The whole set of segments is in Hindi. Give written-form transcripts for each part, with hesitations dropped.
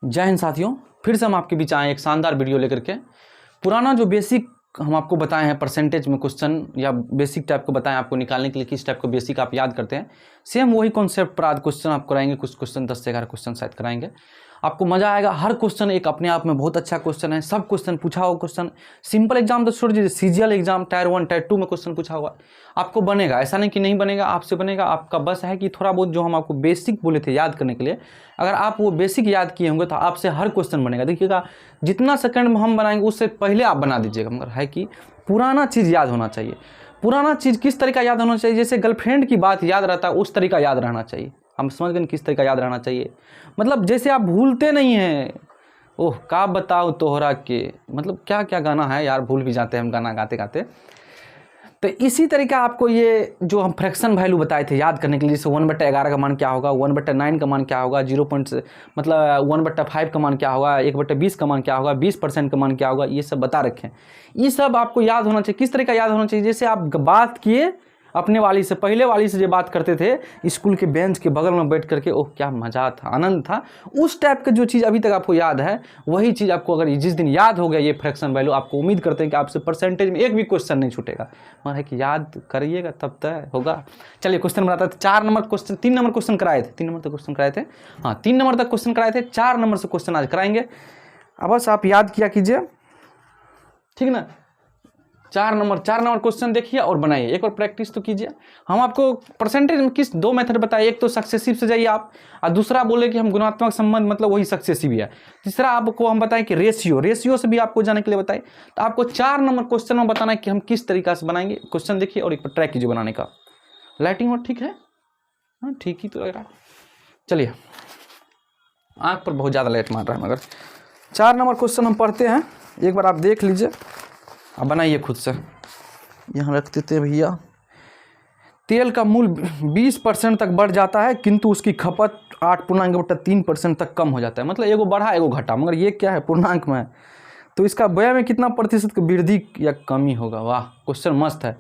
जय हिंद साथियों, फिर से हम आपके बीच आए एक शानदार वीडियो लेकर के। पुराना जो बेसिक हम आपको बताए हैं परसेंटेज में क्वेश्चन या बेसिक टाइप को बताएं आपको निकालने के लिए किस टाइप को बेसिक आप याद करते हैं, सेम वही कॉन्सेप्ट पर आज क्वेश्चन आप कराएंगे। कुछ क्वेश्चन 10 से 11 क्वेश्चन शायद कराएंगे, आपको मजा आएगा। हर क्वेश्चन एक अपने आप में बहुत अच्छा क्वेश्चन है। सब क्वेश्चन पूछा हुआ क्वेश्चन, सिंपल एग्जाम तो छोड़ दीजिए, सीजीएल एग्जाम टायर 1 टायर 2 में क्वेश्चन पूछा हुआ आपको बनेगा। ऐसा नहीं कि नहीं बनेगा, आपसे बनेगा। आपका बस है कि थोड़ा बहुत जो हम आपको बेसिक बोले थे याद करने के लिए, अगर आप वो बेसिक याद किए होंगे तो आपसे हर क्वेश्चन बनेगा। देखिएगा, जितना सेकंड में हम बनाएंगे उससे पहले आप बना दीजिएगा। मगर है कि पुराना चीज़ याद होना चाहिए। पुराना चीज़ किस तरीका याद होना चाहिए? जैसे गर्लफ्रेंड की बात याद रहता है उस तरीका याद रहना चाहिए। हम समझ गए किस तरीका याद रहना चाहिए, मतलब जैसे आप भूलते नहीं हैं। ओह का बताओ तोहरा के, मतलब क्या क्या गाना है यार, भूल भी जाते हैं हम गाना गाते गाते। तो इसी तरीका आपको ये जो हम फ्रैक्शन वैल्यू बताए थे याद करने के लिए, जैसे 1/11 का मान क्या होगा, 1/9 का मान क्या होगा, 1/5 का मान क्या होगा, 1/20 का मान क्या होगा, 20% का मान क्या होगा, ये सब बता रखे हैं। ये सब आपको याद होना चाहिए। किस तरह का याद होना चाहिए? जैसे आप बात किए अपने वाली से, पहले वाली से जो बात करते थे स्कूल के बेंच के बगल में बैठ करके, ओह क्या मज़ा था, आनंद था, उस टाइप का जो चीज़ अभी तक आपको याद है वही चीज़ आपको अगर जिस दिन याद हो गया ये फ्रैक्शन वैल्यू, आपको उम्मीद करते हैं कि आपसे परसेंटेज में एक भी क्वेश्चन नहीं छूटेगा। मगर है कि याद करिएगा तब तक होगा। चलिए क्वेश्चन बनाता है। 4 नंबर क्वेश्चन, 3 नंबर क्वेश्चन कराए थे, 3 नंबर तक क्वेश्चन कराए थे, हाँ 3 नंबर तक क्वेश्चन कराए थे, 4 नंबर से क्वेश्चन आज कराएंगे। अब बस आप याद किया कीजिए, ठीक ना। 4 नंबर क्वेश्चन देखिए और बनाइए, एक और प्रैक्टिस तो कीजिए। हम आपको परसेंटेज में किस 2 मेथड बताए, एक तो सक्सेसिव से जाइए आप, और दूसरा बोले कि हम गुणात्मक संबंध मतलब वही सक्सेसिव है। तीसरा आपको हम बताएं कि रेशियो से भी आपको जाने के लिए बताएं। तो आपको 4 नंबर क्वेश्चन में बताना है कि हम किस तरीका से बनाएंगे। क्वेश्चन देखिए और एक पर ट्राई कीजिए बनाने का। लाइटिंग और ठीक है, हाँ ठीक ही तो लग रहा है। चलिए, आँख पर बहुत ज़्यादा लाइट मार रहा है, मगर 4 नंबर क्वेश्चन हम पढ़ते हैं, एक बार आप देख लीजिए, अब बनाइए खुद से। यहाँ रख देते हैं भैया। तेल का मूल्य 20% तक बढ़ जाता है किंतु उसकी खपत 8.3% तक कम हो जाता है। मतलब एगो बढ़ा एगो घटा, मगर ये क्या है पूर्णांक में, तो इसका व्यय में कितना प्रतिशत की वृद्धि या कमी होगा। वाह क्वेश्चन मस्त है।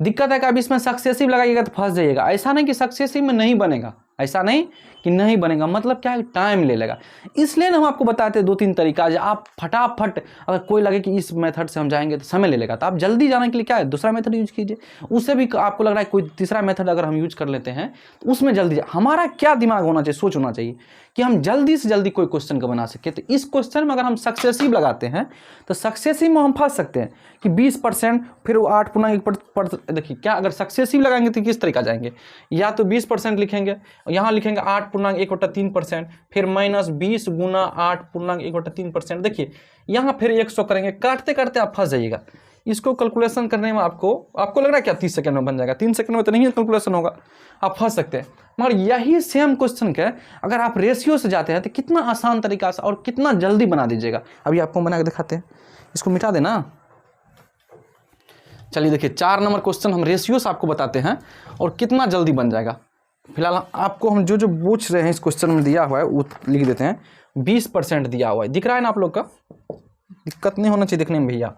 दिक्कत है कि अब इसमें सक्सेसिव लगाइएगा तो फंस जाइएगा। ऐसा नहीं कि सक्सेसिव में नहीं बनेगा, ऐसा नहीं कि नहीं बनेगा, मतलब क्या है टाइम ले लेगा। इसलिए हम आपको बताते हैं 2-3 तरीका, जो आप फटाफट, अगर कोई लगे कि इस मेथड से हम जाएंगे तो समय ले लेगा, तो आप जल्दी जाने के लिए क्या है दूसरा मेथड यूज कीजिए। उससे भी आपको लग रहा है कोई तीसरा मेथड अगर हम यूज कर लेते हैं तो उसमें जल्दी, हमारा क्या दिमाग होना चाहिए, सोच होना चाहिए कि हम जल्दी से जल्दी कोई क्वेश्चन को बना सके। तो इस क्वेश्चन में अगर हम सक्सेसिव लगाते हैं तो सक्सेसिव में हम फंस सकते हैं कि 20%, फिर वो 8.1%। देखिए क्या, अगर सक्सेसिव लगाएंगे तो किस तरीका जाएंगे, या तो 20% लिखेंगे, यहाँ लिखेंगे 8.1/3%, फिर -20 गुना 8.1/3%। देखिए यहाँ फिर 100 करेंगे, काटते काटते आप फंस जाइएगा। इसको कैलकुलेशन करने में आपको लग रहा है क्या 30 सेकंड में बन जाएगा? 3 सेकंड में तो नहीं कैलकुलेशन होगा, आप फंस सकते हैं। मगर यही सेम क्वेश्चन के अगर आप रेशियो से जाते हैं तो कितना आसान तरीका से और कितना जल्दी बना दीजिएगा। अभी आपको बना के दिखाते हैं, इसको मिटा देना। चलिए देखिए, 4 नंबर क्वेश्चन हम रेशियो से आपको बताते हैं और कितना जल्दी बन जाएगा। फिलहाल आपको हम जो पूछ रहे हैं इस क्वेश्चन में दिया हुआ है वो लिख देते हैं। 20% दिया हुआ है, दिख रहा है ना आप लोग का, दिक्कत नहीं होना चाहिए दिखने में भैया।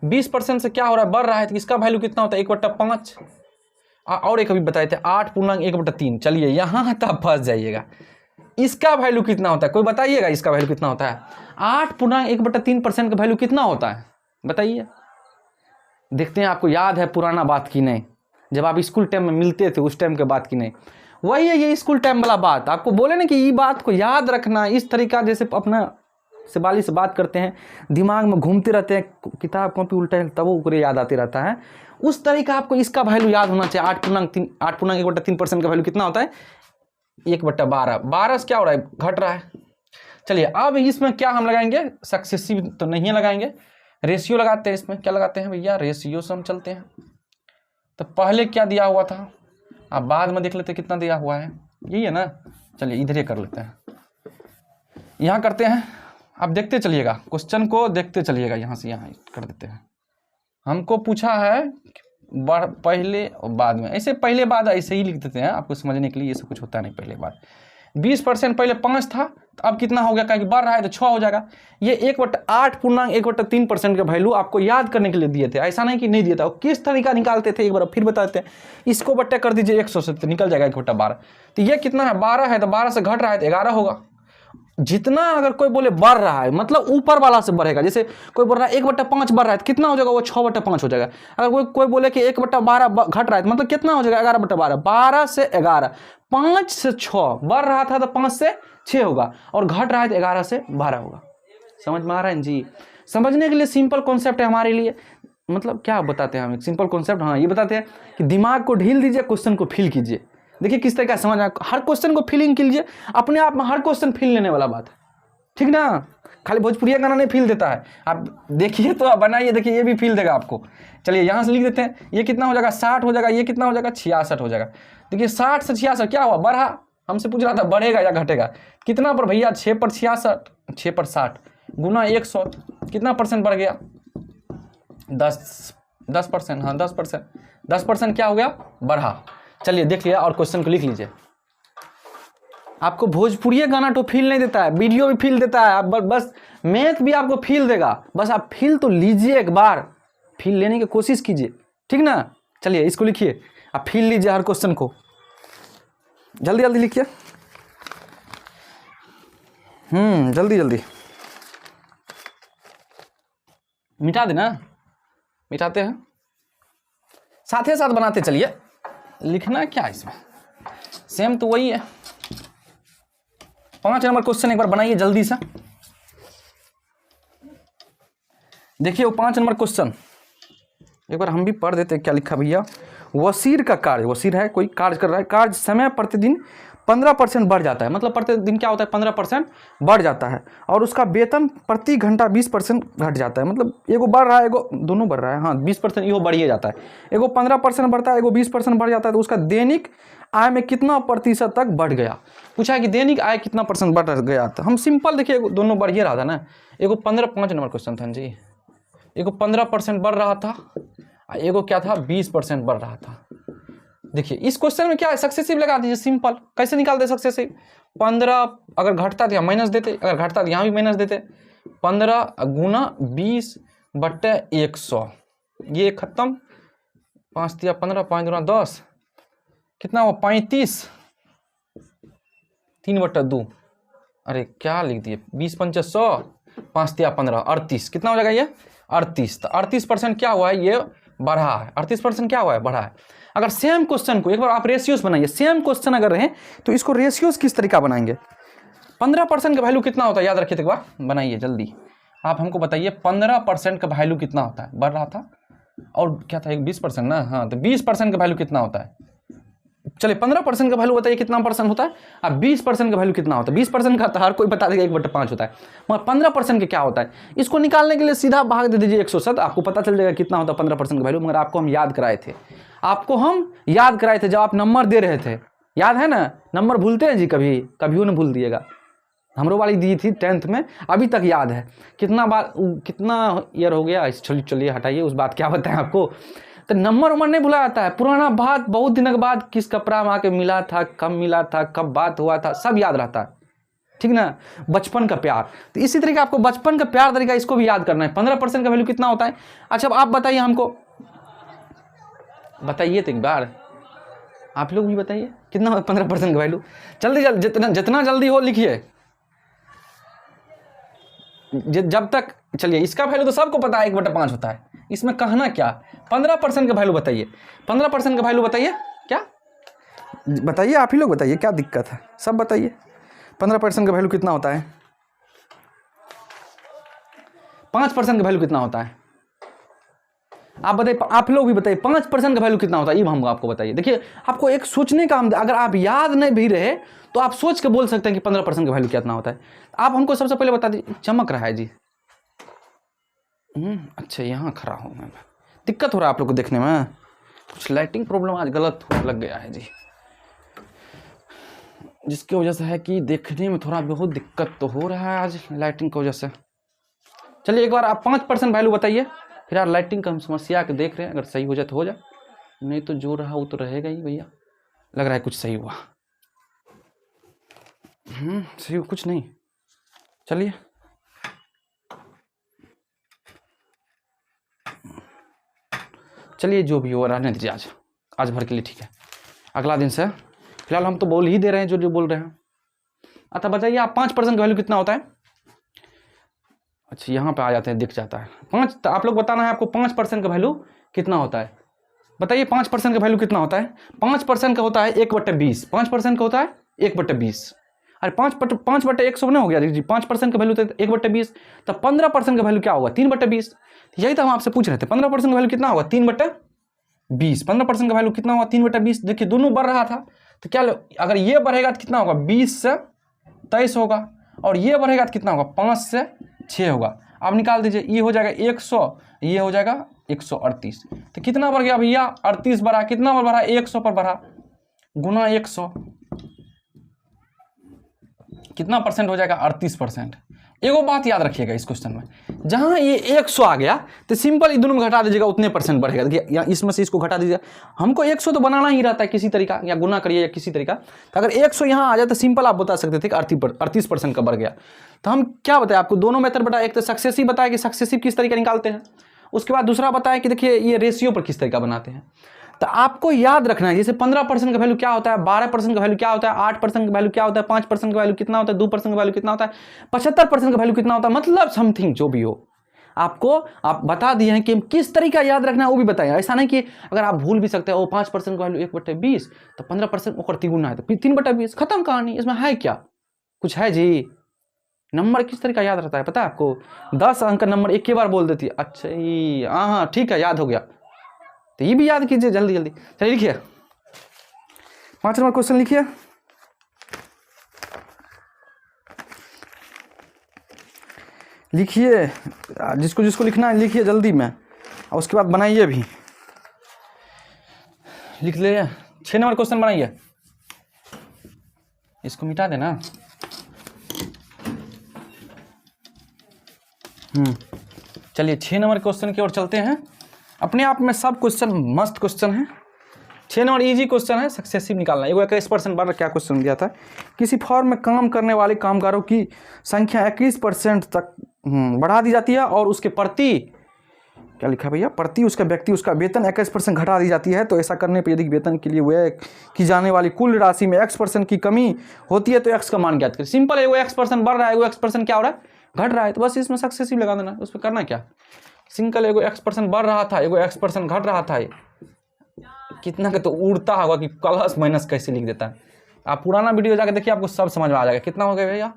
20% से क्या हो रहा है, बढ़ रहा है, तो इसका वैल्यू कितना होता है 1/5। और एक अभी बताए थे 8.1/3। चलिए यहाँ तक फंस जाइएगा, इसका वैल्यू कितना होता है, कोई बताइएगा इसका वैल्यू कितना होता है? 8.1/3% का वैल्यू कितना होता है बताइए। देखते हैं आपको याद है पुराना बात की नहीं, जब आप स्कूल टाइम में मिलते थे उस टाइम के बात की नहीं। वही है ये स्कूल टाइम वाला बात, आपको बोले ना कि ये बात को याद रखना। इस तरीका जैसे अपना से बाली से बात करते हैं, दिमाग में घूमते रहते हैं, किताब कॉपी उल्टा है तब वो याद आते रहता है, उस तरीका आपको इसका वैल्यू याद होना चाहिए। 8.1/3% का वैल्यू कितना होता है? 1/12। 12 से क्या हो रहा है, घट रहा है। चलिए अब इसमें क्या हम लगाएंगे, सक्सेसिव तो नहीं लगाएंगे, रेशियो लगाते हैं। इसमें क्या लगाते हैं भैया, रेशियो से हम चलते हैं। तो पहले क्या दिया हुआ था, आप बाद में देख लेते हैं कितना दिया हुआ है, यही है ना। चलिए इधर ही कर लेते हैं, यहाँ करते हैं। आप देखते चलिएगा, क्वेश्चन को देखते चलिएगा, यहाँ से यहाँ कर देते हैं। हमको पूछा है पहले और बाद में, ऐसे पहले बाद ऐसे ही लिख देते हैं आपको समझने के लिए, ये सब कुछ होता नहीं पहले बाद। 20% पहले 5 था, तो अब कितना हो गया, क्योंकि बढ़ रहा है तो 6 हो जाएगा। ये 8.1/3% का वैल्यू आपको याद करने के लिए दिए थे, ऐसा नहीं कि नहीं दिया था। किस तरीका निकालते थे एक बार फिर बताते हैं। इसको बट्टे कर दीजिए 100 से, तो निकल जाएगा 1/12। तो ये कितना है, 12 है, तो 12 से घट रहा है तो 11 होगा। जितना अगर कोई बोले बढ़ रहा है मतलब ऊपर वाला से बढ़ेगा, जैसे कोई बोल रहा है 1/5 बढ़ रहा है तो कितना हो जाएगा, वो 6/5 हो जाएगा। अगर कोई बोले कि 1/12 घट रहा है तो मतलब कितना हो जाएगा, 11/12, 12 से 11, 5 से 6, बढ़ रहा था तो 5 से 6 होगा, और घट रहा है तो 11 से 12 होगा। समझ में आ रहा है जी? समझने के लिए सिंपल कॉन्सेप्ट है हमारे लिए। मतलब क्या बताते हैं हम, एक सिंपल कॉन्सेप्ट, हाँ ये बताते हैं कि दिमाग को ढील दीजिए, क्वेश्चन को फील कीजिए। देखिए किस तरह का समझ आया, हर क्वेश्चन को फीलिंग कीजिए, अपने आप में हर क्वेश्चन फील लेने वाला बात है, ठीक ना? खाली भोजपुरिया गाना नहीं फील देता है, आप देखिए तो आप बनाइए, देखिए ये भी फील देगा आपको। चलिए यहाँ से लिख देते हैं, ये कितना हो जाएगा, 60 हो जाएगा, ये कितना हो जाएगा, 66 हो जाएगा। देखिए 60 से 66 क्या हुआ, बढ़ा। हमसे पूछ रहा था बढ़ेगा या घटेगा, कितना पर भैया, 6 पर 66, 6 पर 60 गुना 100, कितना परसेंट बढ़ गया, 10%, हाँ 10%, 10% क्या हो गया, बढ़ा। चलिए देख लिया, और क्वेश्चन को लिख लीजिए। आपको भोजपुरी गाना तो फील नहीं देता है, वीडियो भी फील देता है, आप बस मैथ भी आपको फील देगा, बस आप फील तो लीजिए, एक बार फील लेने की कोशिश कीजिए, ठीक ना? चलिए इसको लिखिए, आप फील लीजिए हर क्वेश्चन को, जल्दी जल्दी लिखिए, जल्दी जल्दी मिटा देना, मिटाते हैं, साथ ही साथ बनाते चलिए, लिखना क्या है इसमें, सेम तो वही है। 5 नंबर क्वेश्चन एक बार बनाइए जल्दी से, देखिए वो 5 नंबर क्वेश्चन एक बार हम भी पढ़ देते हैं, क्या लिखा भैया। वसीर का कार्य, वसीर है कोई कार्य कर रहा है, कार्य समय प्रतिदिन 15% बढ़ जाता है, मतलब प्रतिदिन क्या होता है, 15% बढ़ जाता है, और उसका वेतन प्रति घंटा 20% घट जाता है, मतलब एगो बढ़ रहा है, एगो दोनों बढ़ रहा है, हाँ 20% यो बढ़िए जाता है, एगो 15% बढ़ता है, एगो 20% बढ़ जाता है, तो उसका दैनिक आय में कितना प्रतिशत तक बढ़ गया। पूछा है कि दैनिक आय कितना % बढ़ गया, तो हम सिंपल देखिए दोनों बढ़िए रहा था ना, एगो 5 नंबर क्वेश्चन था जी, एगो 15% बढ़ रहा था, एगो क्या था 20% बढ़ रहा था। देखिए इस क्वेश्चन में क्या है, सक्सेसिव लगा दीजिए, सिंपल। कैसे निकाल दे सक्सेसिव, 15 अगर घटता तो यहाँ माइनस देते, अगर घटता तो यहाँ भी माइनस देते, 15 गुना 20/100, ये खत्म, 5 तिया 15, 5 गुना 10, कितना हुआ 35, 3/2, अरे क्या लिख दिए, 20×5 100, 5 तिया 15, 38, कितना हो जाएगा ये 38, तो 38% क्या हुआ है, ये बढ़ा है, 38% क्या हुआ है, बढ़ा है। अगर सेम क्वेश्चन को एक बार आप रेशियोज बनाइए, सेम क्वेश्चन अगर रहे तो इसको रेशियोज किस तरीका बनाएंगे, 15% का वैल्यू कितना होता है, याद रखिए, एक बार बनाइए जल्दी, आप हमको बताइए 15% का वैल्यू कितना होता है, बढ़ रहा था, और क्या था 20% ना, हाँ तो 20% का वैल्यू कितना होता है, चलिए 15% का वैल्यू बताइए कितना % होता है, अब 20% का वैल्यू कितना होता है, 20% का तो हर कोई बता देगा 1/5 होता है, मगर 15% के क्या होता है, इसको निकालने के लिए सीधा भाग दे दीजिए 107, आपको पता चल जाएगा कितना होता है 15% का वैल्यू। मगर आपको हम याद कराए थे, जब आप नंबर दे रहे थे, याद है ना, नंबर भूलते हैं जी, कभी कभी नहीं भूल दिएगा, हमरो वाली दी थी 10th में, अभी तक याद है, कितना बार कितना ईयर हो गया, चलिए हटाइए उस बात, क्या बताएं आपको, तो नंबर उम्र नहीं भुला जाता है, पुराना बात बहुत दिनों के बाद किस कपड़ा में आके मिला था, कब मिला था, कब बात हुआ था, सब याद रहता है, ठीक ना? बचपन का प्यार, तो इसी तरीके आपको बचपन का प्यार तरीका इसको भी याद करना है। 15% का वैल्यू कितना होता है, अच्छा अब आप बताइए हमको, बताइए तो एक बार, आप लोग भी बताइए कितना 15% का वैल्यू, जल्दी जितना जल्दी हो लिखिए, जब तक, चलिए इसका वैल्यू तो सबको पता है 1/5 होता है, इसमें कहना क्या, 15% का वैल्यू बताइए, 15% का वैल्यू बताइए, क्या बताइए, आप ही लोग बताइए क्या दिक्कत है, सब बताइए 15% का वैल्यू कितना होता है, 5% का वैल्यू कितना होता है, आप बताइए, आप लोग भी बताइए 5% का वैल्यू कितना होता है, ये हम आपको बताइए। देखिए आपको एक सोचने का, अगर आप याद नहीं भी रहे तो आप सोच के बोल सकते हैं कि 15% का वैल्यू कितना होता है। आप हमको सबसे पहले बता दीजिए, चमक रहा है जी, अच्छा यहाँ खड़ा हूँ मैं, दिक्कत हो रहा है आप लोग को देखने में, कुछ लाइटिंग प्रॉब्लम आज गलत लग गया है जी, जिसकी वजह से है कि देखने में थोड़ा बहुत दिक्कत तो हो रहा है आज लाइटिंग की वजह से। चलिए एक बार आप 5% वैल्यू बताइए, फिर यार लाइटिंग का हम समस्या के देख रहे हैं, अगर सही हो जाए तो हो जाए, नहीं तो जो रहा वो तो रहेगा ही भैया। लग रहा है कुछ सही हुआ, सही हुआ कुछ नहीं, चलिए चलिए जो भी हो रहने दीजिए, आज भर के लिए ठीक है, अगला दिन से फिलहाल हम तो बोल ही दे रहे हैं जो बोल रहे हैं, अतः बताइए आप 5% का वैल्यू कितना होता है। अच्छा यहाँ पे आ जाते हैं, दिख जाता है 5। तो आप लोग बताना है आपको 5% का वैल्यू कितना होता है। बताइए 5% का वैल्यू कितना होता है। 5% का होता है 1/20। 5% का होता है 1/20। अरे 5/100 नहीं हो गया जी। 5% का वैल्यू 1/20, तो 15% का वैल्यू क्या होगा 3/20। यही तो हम आपसे पूछ रहे थे 15% का वैल्यू कितना होगा 3/20। 15% का वैल्यू कितना होगा 3/20। देखिए दोनों बढ़ रहा था, तो क्या अगर ये बढ़ेगा तो कितना होगा 20 से 23 होगा, और ये बढ़ेगा तो कितना होगा 5 से 6 होगा। आप निकाल दीजिए, ये हो जाएगा 100, ये हो जाएगा 138। तो कितना बढ़ गया भैया 38 बढ़ा। कितना पर बढ़ा 100 पर बढ़ा, गुना 100 कितना परसेंट हो जाएगा 38%। एगो बात याद रखिएगा इस क्वेश्चन में, जहां ये 100 आ गया तो सिंपल इन दोनों में घटा दीजिएगा, उतने परसेंट बढ़ेगा। देखिए या इसमें से इसको घटा दीजिएगा, हमको 100 तो बनाना ही रहता है किसी तरीका, या गुना करिए या किसी तरीका। तो अगर 100 यहाँ आ जाए तो सिंपल आप बता सकते थे कि 38% का बढ़ गया। तो हम क्या बताए आपको, दोनों मेथड बताया। एक तो सक्सेसिव बताया कि सक्सेसिव किस तरीके निकालते हैं, उसके बाद दूसरा बताया कि देखिए ये रेशियो पर किस तरीका बनाते हैं। तो आपको याद रखना है, जैसे 15% का वैल्यू क्या होता है, 12% का वैल्यू क्या होता है, 8% का वैल्यू क्या होता है, 5% का वैल्यू कितना होता है, 2% का वैल्यू कितना होता है, 75% का वैल्यू कितना होता है। मतलब समथिंग जो भी हो आपको आप बता दिए हैं कि किस तरीका याद रखना है वो भी बताएं। ऐसा नहीं कि अगर आप भूल भी सकते हैं, वो 5% का वैल्यू 1/20 तो 15% ओकर तिगुना है तो 3/20, खत्म कहानी। इसमें है क्या, कुछ है जी। नंबर किस तरीका याद रहता है पता है आपको, 10 अंक का नंबर एक ही बार बोल देती है। अच्छा हाँ ठीक है, याद हो गया। तो ये भी याद कीजिए जल्दी जल्दी। चलिए लिखिए 5 नंबर क्वेश्चन लिखिए। लिखिए जिसको जिसको लिखना है लिखिए जल्दी में, और उसके बाद बनाइए भी। लिख ले 6 नंबर क्वेश्चन बनाइए। इसको मिटा देना। चलिए 6 नंबर क्वेश्चन की ओर चलते हैं। अपने आप में सब क्वेश्चन मस्त क्वेश्चन है। 6 नंबर इजी क्वेश्चन है, सक्सेसिव निकालना। एगो 21% बार क्या क्वेश्चन दिया था, किसी फॉर्म में काम करने वाले कामगारों की संख्या 21% तक बढ़ा दी जाती है, और उसके प्रति क्या लिखा भैया, प्रति उसका व्यक्ति उसका वेतन 21% घटा दी जाती है। तो ऐसा करने पर यदि वेतन के लिए व्यय की जाने वाली कुल राशि में x% की कमी होती है तो x का मान ज्ञात करें। सिंपल है, एगो x% बढ़ रहा है, एगो x% क्या हो रहा है घट रहा है, तो बस इसमें सक्सेसिव लगा देना। उस पर करना क्या, सिंपल एगो x% बढ़ रहा था, एगो x% घट रहा था। कितना का तो उड़ता होगा कि प्लस माइनस कैसे लिख देता है। आप पुराना वीडियो जाकर देखिए, आपको सब समझ में आ जाएगा। कितना हो गया भैया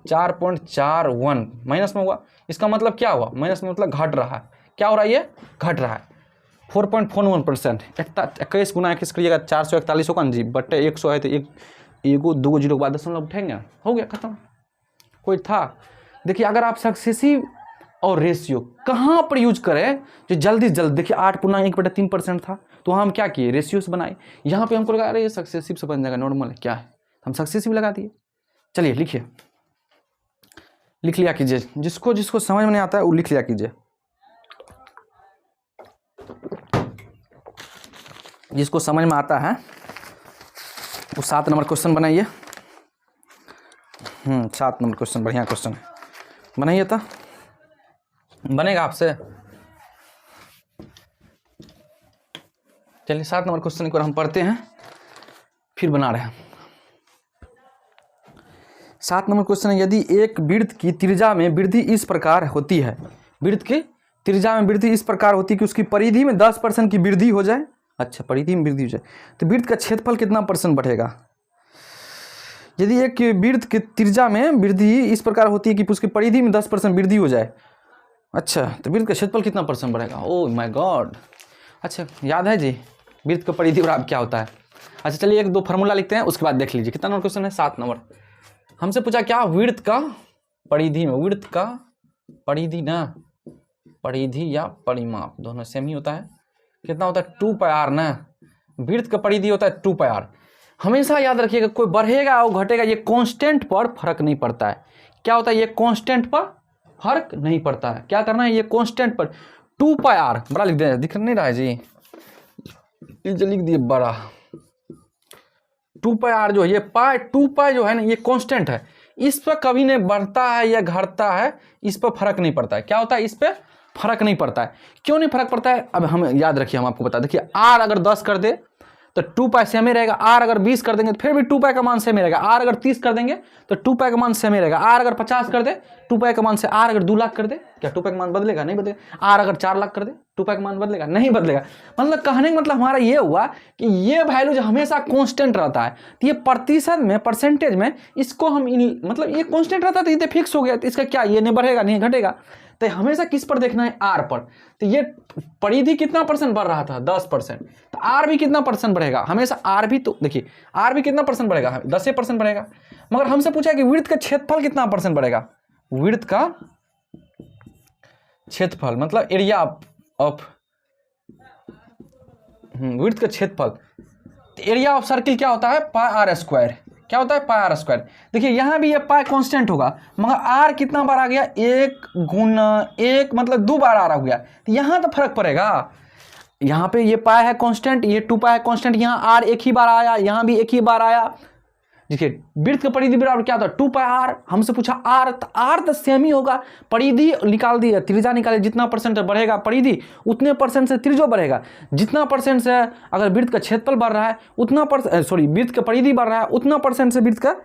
4.41 माइनस में हुआ। इसका मतलब क्या हुआ, माइनस में मतलब घट रहा है। क्या हो रहा है, ये घट रहा है। 4.41%। 21 गुना 21 करिएगा 441 होगा ना जी, बट्टे 100 है तो एगो 2 जीरो के बाद दशमलव उठेंगे, हो गया खत्म। कोई था। देखिए अगर आप सक्सेसिव और रेशियो कहाँ पर यूज करें जो जल्दी जल्दी, देखिए 8/1/3% था, तो हम क्या किए रेशियो से बनाए। यहाँ पे हमको लगा अरे ये सक्सेसिव से बन जाएगा, नॉर्मल है क्या है, हम सक्सेसिव लगा दिए। चलिए लिखिए, लिख लिया कीजिए, जिसको जिसको समझ में नहीं आता है वो लिख लिया कीजिए। जिसको समझ में आता है वो 7 नंबर क्वेश्चन बनाइए। 7 नंबर क्वेश्चन बढ़िया क्वेश्चन है, बनाइए। तो बनेगा आपसे। चलिए 7 नंबर क्वेश्चन को हम पढ़ते हैं, फिर बना रहे हैं। 7 नंबर क्वेश्चन है, यदि एक वृत्त की त्रिज्या में वृद्धि इस प्रकार होती है, वृत्त की त्रिज्या में वृद्धि इस प्रकार होती है कि उसकी परिधि में 10% की वृद्धि हो जाए। अच्छा, परिधि में वृद्धि हो जाए तो वृत्त का क्षेत्रफल कितना % बढ़ेगा। यदि एक वृत्त की त्रिज्या में वृद्धि इस प्रकार होती है कि उसकी परिधि में 10% वृद्धि हो जाए, अच्छा तो वृत्त का क्षेत्रफल कितना % बढ़ेगा। ओह माय गॉड, अच्छा याद है जी वृत्त का परिधि और क्या होता है। अच्छा चलिए 1-2 फार्मूला लिखते हैं, उसके बाद देख लीजिए। कितना नंबर क्वेश्चन है 7 नंबर। हमसे पूछा क्या, वृत्त का परिधि में, वृत्त का परिधि ना, परिधि या परिमाप दोनों सेम ही होता है। कितना होता है 2πr ना, वृत्त का परिधि होता है 2πr। हमेशा याद रखिएगा कोई बढ़ेगा और घटेगा ये कांस्टेंट पर फर्क नहीं पड़ता है। क्या होता है, ये कांस्टेंट पर फर्क नहीं पड़ता है। क्या करना है, ये कांस्टेंट पर 2πr बड़ा लिख दे, दिख नहीं रहा है जी, लिख दिए बड़ा। 2πr जो है ये पाई 2π जो है ना ये कांस्टेंट है, इस पर कभी नहीं बढ़ता है या घटता है, इस पर फर्क नहीं पड़ता है। क्या होता है, इस पर फर्क नहीं पड़ता है। क्यों नहीं फर्क पड़ता है, अब हम याद रखिए, हम आपको बता। देखिए r अगर 10 कर दे तो 2 पाई सेम ही रहेगा। आर अगर 20 कर देंगे तो फिर भी 2 पाई का मान सेम ही रहेगा। आर अगर 30 कर देंगे तो 2 पाई का मान सेम ही रहेगा। आर अगर 50 कर दे 2 पाई का मान से, आर अगर 2 लाख कर दे क्या 2 पाई का मान बदलेगा? नहीं बदलेगा। आर अगर 4 लाख कर दे 2 पाई का मान बदलेगा? नहीं बदलेगा। मतलब कहने का मतलब हमारा ये हुआ कि ये वैल्यू जो हमेशा कांस्टेंट रहता है, तो ये प्रतिशत में, परसेंटेज में इसको हम मतलब ये कांस्टेंट रहता है तो ये फिक्स हो गया, तो इसका क्या ये नहीं बढ़ेगा नहीं घटेगा। तो हमेशा किस पर देखना है? आर पर। तो ये परिधि कितना परसेंट बढ़ रहा था? 10%। तो आर भी कितना परसेंट बढ़ेगा? हमेशा आर भी, तो देखिए आर भी कितना परसेंट बढ़ेगा? 10% बढ़ेगा। मगर हमसे पूछा कि विड्थ का क्षेत्रफल कितना परसेंट बढ़ेगा? विड्थ का क्षेत्रफल मतलब एरिया ऑफ विड्थ का क्षेत्रफल। एरिया ऑफ सर्किल क्या होता है? पाई आर स्क्वायर। क्या होता है? पाई आर स्क्वायर। देखिए यहाँ भी ये पाई कांस्टेंट होगा, मगर आर कितना बार आ गया? 1 गुना 1 मतलब 2 बार आर आ गया, तो यहाँ तो फर्क पड़ेगा। यहाँ पे ये पाई है कांस्टेंट, ये 2 पाई है कांस्टेंट, यहाँ आर एक ही बार आया, यहाँ भी एक ही बार आया। देखिए विड्थ का परिधि बराबर क्या होता है? 2 पाई आर। हमसे पूछा आर, तो आर तो सेम ही होगा। परिधि निकाल दी, त्रिज्या निकाले, जितना परसेंट बढ़ेगा परिधि उतने परसेंट से त्रिज्या बढ़ेगा। जितना परसेंट से अगर विड्थ का क्षेत्रफल बढ़ रहा है उतना विड्थ का परिधि बढ़ रहा है उतना परसेंट से विड्थ का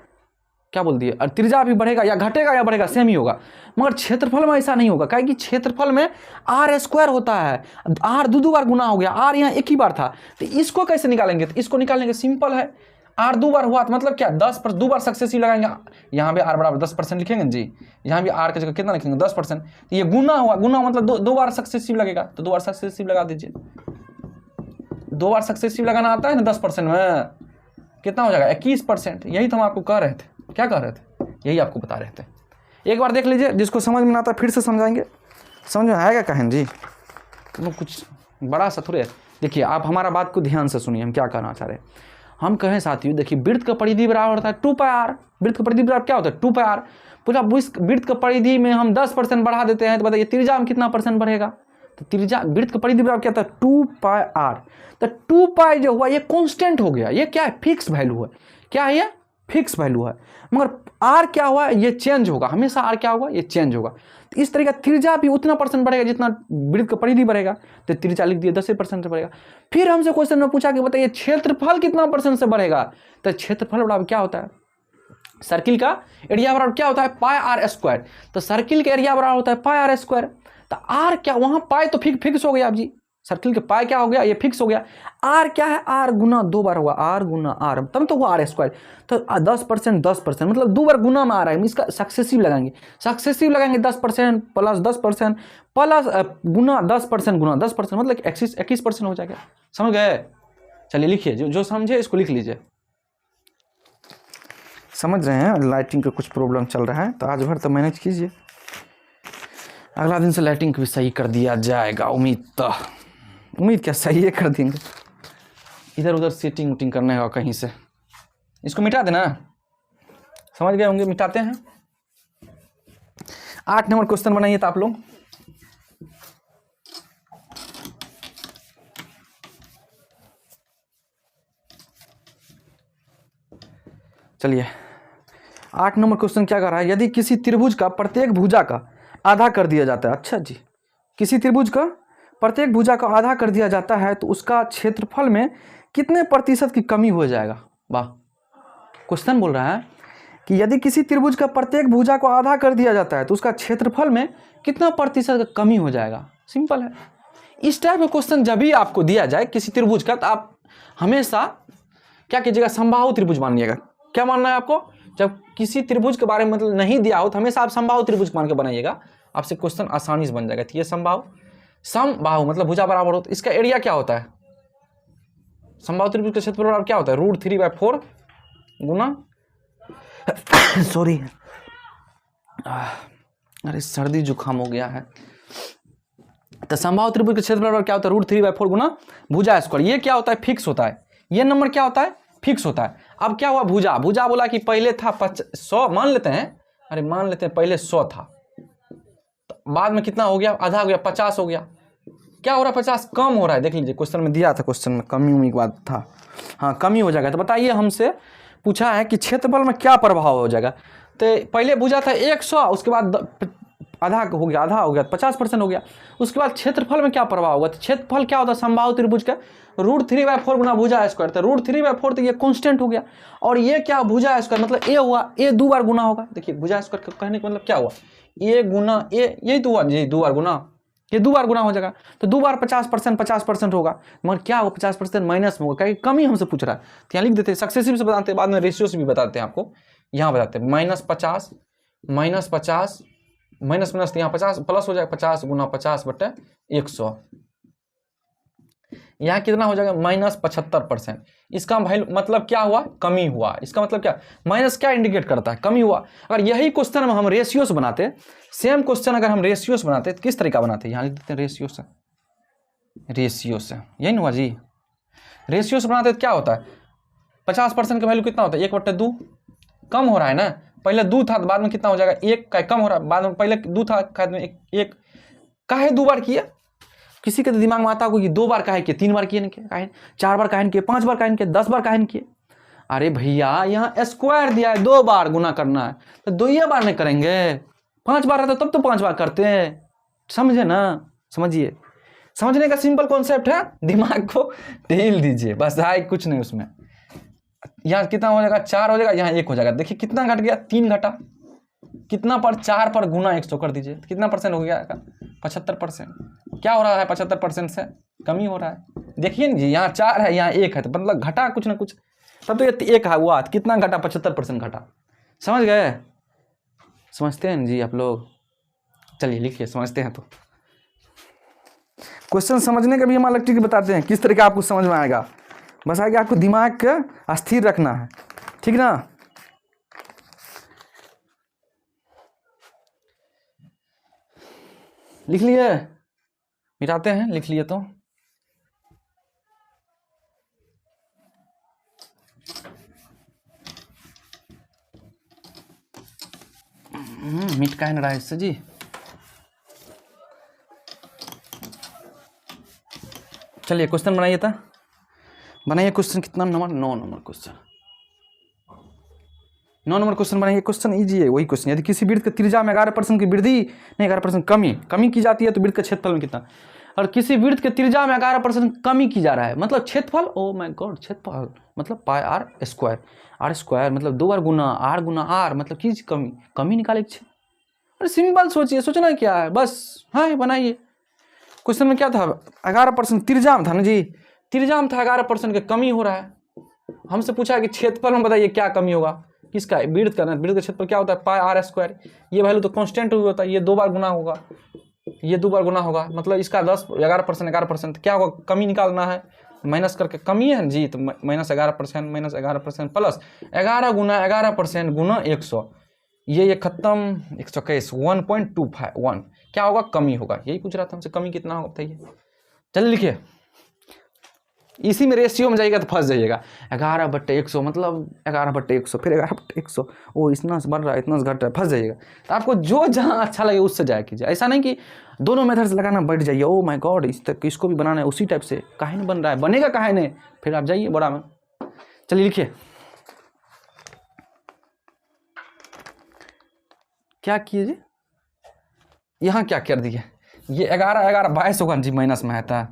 क्या बोल दिए, और त्रिज्या भी बढ़ेगा या घटेगा या बढ़ेगा, सेम ही होगा। मगर क्षेत्रफल में ऐसा नहीं होगा, क्या कि क्षेत्रफल में आर स्क्वायर होता है, आर 2 बार गुना हो गया, आर यहाँ एक ही बार था। तो इसको कैसे निकालेंगे? तो इसको निकालने के सिंपल है, आर 2 बार हुआ तो मतलब क्या 2 बार सक्सेसिव लगाएंगे। यहाँ भी आर बराबर 10% लिखेंगे जी, यहाँ भी आर की जगह कितना लिखेंगे? 10%। तो ये गुना हुआ, गुना मतलब दो बार सक्सेसिव लगेगा, तो 2 बार सक्सेसिव लगा दीजिए। 2 बार सक्सेसिव लगाना आता है ना 10% में, कितना हो जाएगा? 21%। यही तो हम आपको कह रहे थे। क्या कह रहे थे? यही आपको बता रहे थे। एक बार देख लीजिए, जिसको समझ में आता फिर से समझाएंगे। समझ में आएगा कहें जी? कुछ बड़ा सा थोड़े। देखिए आप हमारा बात को ध्यान से सुनिए, हम क्या कहना चाह रहे हैं। हम कहें साथियों, देखिए विड्थ का परिधि बराबर होता है 2 पाई आर। विड्थ का परिधि बराबर क्या होता है? 2 पाई आर। पूरा विड्थ का परिधि में हम 10% बढ़ा देते हैं तो बताइए त्रिज्या में कितना परसेंट बढ़ेगा? तो त्रिज्या विड्थ का परिधि बराबर क्या होता है? 2 पाई आर। तो 2 पाई जो हुआ ये कांस्टेंट हो गया, ये क्या है? फिक्स वैल्यू है। क्या है ये? फिक्स वैल्यू है। मगर आर क्या हुआ? ये चेंज होगा, हमेशा आर क्या होगा? ये चेंज होगा। तो इस तरीके त्रिज्या भी उतना परसेंट बढ़ेगा जितना विड्थ का परिधि बढ़ेगा। तो त्रिज्या लिख दिया 10% से बढ़ेगा। फिर हमसे क्वेश्चन में पूछा कि बताइए क्षेत्रफल कितना परसेंट से बढ़ेगा? तो क्षेत्रफल बराबर क्या होता है? सर्किल का एरिया बराबर क्या होता है? पाई आर स्क्वायर। तो सर्किल का एरिया बराबर होता है पाई आर स्क्वायर। तो आर क्या, वहां पाई तो फिक्स हो गया आप जी, सर्किल के पाई क्या हो गया? ये फिक्स हो गया। आर क्या है? आर गुना 2 बार होगा, आर गुना आर तब तो हुआ आर स्क्वायर। तो 10% मतलब 2 बार गुना में आ रहा है, इसका सक्सेसिव लगाएंगे। सक्सेसिव लगाएंगे 10% प्लस 10% प्लस गुना 10% गुना 10% मतलब 21% हो जाएगा। समझ गए? चलिए लिखिए, जो समझे इसको लिख लीजिए। समझ रहे हैं? लाइटिंग का कुछ प्रॉब्लम चल रहा है तो आज भर तो मैनेज कीजिए, अगला दिन से लाइटिंग भी सही कर दिया जाएगा। उम्मीद क्या सही है कर देंगे। इधर उधर सेटिंग वुटिंग करने का कहीं से, इसको मिटा देना। समझ गए होंगे? मिटाते हैं। 8 नंबर क्वेश्चन बनाइए तो आप लोग। चलिए 8 नंबर क्वेश्चन क्या कर रहा है? यदि किसी त्रिभुज का प्रत्येक भुजा का आधा कर दिया जाता है। अच्छा जी, किसी त्रिभुज का प्रत्येक भुजा का आधा कर दिया जाता है तो उसका क्षेत्रफल में कितने प्रतिशत की कमी हो जाएगा? वाह, क्वेश्चन बोल रहा है कि यदि किसी त्रिभुज का प्रत्येक भुजा को आधा कर दिया जाता है तो उसका क्षेत्रफल में कितना प्रतिशत का कमी हो जाएगा। सिंपल है। इस टाइप का क्वेश्चन जब भी आपको दिया जाए किसी त्रिभुज का, तो आप हमेशा क्या कीजिएगा? समबाहु त्रिभुज मानिएगा। क्या मानना है आपको? जब किसी त्रिभुज के बारे में मतलब नहीं दिया हो तो हमेशा आप समबाहु त्रिभुज मान के बनाइएगा, आपसे क्वेश्चन आसानी से बन जाएगा। तो ये समबाहु मतलब भुजा बराबर हो, तो इसका एरिया क्या होता है? समबाहु त्रिभुज का क्षेत्रफल बराबर क्या होता है? √3/4 गुना सॉरी अरे सर्दी जुकाम हो गया है। तो समबाहु त्रिभुज का क्षेत्रफल बराबर क्या होता है? √3/4 गुना भुजा स्क्वायर। ये क्या होता है? फिक्स होता है। ये नंबर क्या होता है? फिक्स होता है। अब क्या हुआ? भुजा बोला कि पहले था 100, मान लेते हैं पहले 100 था, तो बाद में कितना हो गया? आधा हो गया, 50 हो गया। क्या हो रहा है? 50 कम हो रहा है। देख लीजिए क्वेश्चन में दिया था, क्वेश्चन में कमी उम्मीद बात था। हाँ, कमी हो जाएगा। तो बताइए, हमसे पूछा है कि क्षेत्रफल में क्या प्रभाव हो जाएगा। तो पहले भुजा था 100, उसके बाद आधा हो गया, आधा हो गया, 50% हो गया। उसके बाद क्षेत्रफल में क्या प्रभाव होगा? तो क्षेत्रफल क्या होता है समबाहु त्रिभुज का? √3/4 गुना भुजा स्क्वायर। तो √3/4 तो ये कांस्टेंट हो गया, और ये क्या भुजा स्क्वायर मतलब ए हुआ, ए 2 बार गुना होगा। देखिए भुजा स्क्वायर कहने का मतलब क्या हुआ, ए गुना ए, यही तो हुआ जी 2 बार गुना, ये 2 बार गुना हो जाएगा। तो 2 बार 50% होगा, मगर क्या होगा 50% माइनस में होगा, कम ही हमसे पूछ रहा है। तो यहाँ लिख देते हैं, सक्सेसिव से बताते हैं, बाद में रेशियो से भी बताते हैं आपको। यहाँ बताते हैं -50 माइनस माइनस, यहाँ 50 प्लस हो जाएगा, 50 गुना 50/100। यहाँ कितना हो जाएगा -75%। इसका वैल्यू मतलब क्या हुआ, कमी हुआ। इसका मतलब क्या, माइनस क्या इंडिकेट करता है, कमी हुआ। अगर यही क्वेश्चन हम रेशियो से बनाते, सेम क्वेश्चन अगर हम रेशियो से बनाते तो किस तरीका बनाते, यहाँ लिख देते हैं रेशियो से, यही ना हुआ जी। रेशियो से बनाते तो क्या होता है, 50% का वैल्यू कितना होता है 1/2, कम हो रहा है ना, पहले 2 था तो बाद में कितना हो जाएगा 1 का, कम हो रहा है, बाद में पहले 2 था बाद में 1 काहे 2 बार किया। किसी के तो दिमाग में आता होगा कि 2 बार काहे किए, 3 बार किए काहे, 4 बार काहे किए, 5 बार काहे किए, 10 बार काहे किए। अरे भैया यहाँ स्क्वायर दिया है, 2 बार गुना करना है, तो 2 ही बार नहीं करेंगे, 5 बार रहता तब तो 5 बार करते हैं, समझे ना। समझिए, समझने का सिंपल कॉन्सेप्ट है, दिमाग को ढील दीजिए बस, है कुछ नहीं उसमें। यहाँ कितना हो जाएगा 4 हो जाएगा, यहाँ 1 हो जाएगा। देखिए कितना घट गया, 3 घटा, कितना पर 4 पर गुना 100 कर दीजिए, कितना परसेंट हो गया 75%। क्या हो रहा है 75% से कमी हो रहा है। देखिए ना जी, यहाँ 4 है यहाँ 1 है, तो मतलब घटा कुछ ना कुछ, तब तो ये 1 हुआ, कितना घटा 75% घटा। समझ गए, समझते हैं जी आप लोग। चलिए लिखिए, समझते हैं तो क्वेश्चन समझने का भी हम अलग चीज बताते हैं, किस तरीके आपको समझ में आएगा। बस आगे आपको दिमाग का स्थिर रखना है, ठीक ना। लिख लिए, मिटाते हैं, लिख लिए तो मिट का है ना इससे जी। चलिए क्वेश्चन बनाइए था, बनाइए क्वेश्चन, कितना number 9 number question, 9 number question बनाइए। क्वेश्चन इजी है, वही क्वेश्चन, यदि किसी वृत्त के त्रिज्या में 11% की वृद्धि नहीं 11% कमी की जाती है तो वृत्त का क्षेत्रफल में कितना। और किसी वृत्त के त्रिज्या में 11% कमी की जा रहा है, मतलब क्षेत्रफल, ओ माय गॉड, क्षेत्रफल मतलब पाई आर स्क्वायर मतलब 2 बार गुना आर मतलब किस कमी निकाले। अरे सिंपल सोचिए, सोचना क्या है बस, हाँ बनाइए। क्वेश्चन में क्या था 11% त्रिज्या में था ना जी, त्रिज्या में था 11% की कमी हो रहा है। हमसे पूछा कि क्षेत्रफल में बताइए क्या कमी होगा, किसका, वृत्त का। वृत्त का क्षेत्रफल क्या होता है पाई आर स्क्वायर, ये वैल्यू तो कांस्टेंट होता है, ये 2 बार गुना होगा, ये 2 बार गुना होगा, मतलब इसका 11% क्या होगा, कमी निकालना है, माइनस करके कमी है जी, तो -11% प्लस 11 गुना 11% गुना 100, ये खत्म 121 1.25 क्या होगा, कमी होगा। यही पूछ रहा था हमसे, कमी कितना होगा बताइए। चलिए लिखिए, इसी में रेशियो में जाइएगा तो फंस जाइएगा। 11/100 मतलब 11/100, फिर 11/100, ओ इतना से बढ़ रहा है, इतना से घट रहा है, फंस जाइएगा। तो आपको जो जहाँ अच्छा लगे उससे जाया कीजिए, ऐसा नहीं कि दोनों मेथड से लगाना बैठ जाइए, ओ माय गॉड इसको भी बनाना है उसी टाइप से, काहे नहीं बन रहा है, बनेगा काहे नहीं, फिर आप जाइए बड़ा में। चलिए लिखिए, क्या कीजिए, यहाँ क्या कर दिए, ये 11 22 होगा जी, माइनस में आता है,